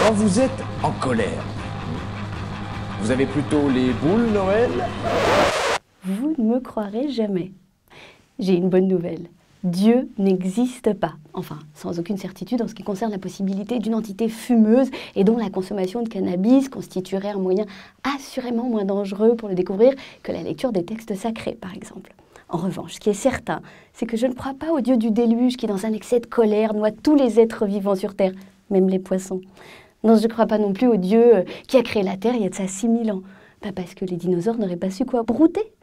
Quand vous êtes en colère, vous avez plutôt les boules, Noël? Vous ne me croirez jamais. J'ai une bonne nouvelle. Dieu n'existe pas. Enfin, sans aucune certitude en ce qui concerne la possibilité d'une entité fumeuse et dont la consommation de cannabis constituerait un moyen assurément moins dangereux pour le découvrir que la lecture des textes sacrés, par exemple. En revanche, ce qui est certain, c'est que je ne crois pas au Dieu du déluge qui, dans un excès de colère, noie tous les êtres vivants sur Terre, même les poissons. Non, je ne crois pas non plus au Dieu qui a créé la Terre il y a de ça 6000 ans. Pas parce que les dinosaures n'auraient pas su quoi brouter.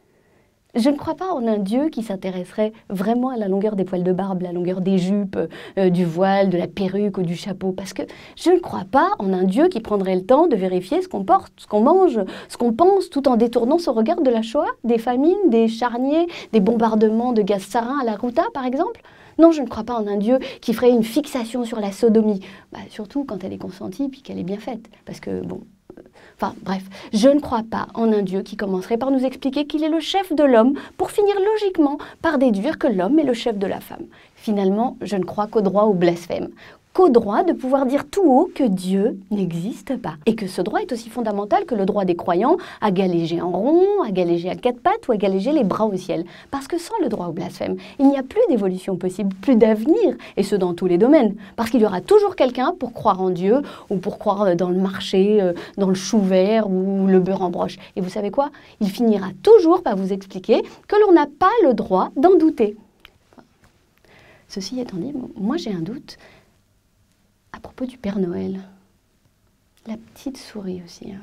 Je ne crois pas en un Dieu qui s'intéresserait vraiment à la longueur des poils de barbe, la longueur des jupes, du voile, de la perruque ou du chapeau. Parce que je ne crois pas en un Dieu qui prendrait le temps de vérifier ce qu'on porte, ce qu'on mange, ce qu'on pense, tout en détournant son regard de la Shoah, des famines, des charniers, des bombardements de gaz sarin à la Ghouta, par exemple. Non, je ne crois pas en un Dieu qui ferait une fixation sur la sodomie. Surtout quand elle est consentie puis qu'elle est bien faite. Parce que, bon... Enfin, bref, je ne crois pas en un Dieu qui commencerait par nous expliquer qu'il est le chef de l'homme pour finir logiquement par déduire que l'homme est le chef de la femme. Finalement, je ne crois qu'au droit au blasphème, qu'au droit de pouvoir dire tout haut que Dieu n'existe pas. Et que ce droit est aussi fondamental que le droit des croyants à galéger en rond, à galéger à quatre pattes ou à galéger les bras au ciel. Parce que sans le droit au blasphème, il n'y a plus d'évolution possible, plus d'avenir, et ce dans tous les domaines. Parce qu'il y aura toujours quelqu'un pour croire en Dieu ou pour croire dans le marché, dans le chou vert ou le beurre en broche. Et vous savez quoi? Il finira toujours par vous expliquer que l'on n'a pas le droit d'en douter. Ceci étant dit, moi j'ai un doute à propos du Père Noël. La petite souris aussi. Hein.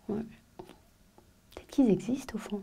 Ouais. Peut-être qu'ils existent au fond.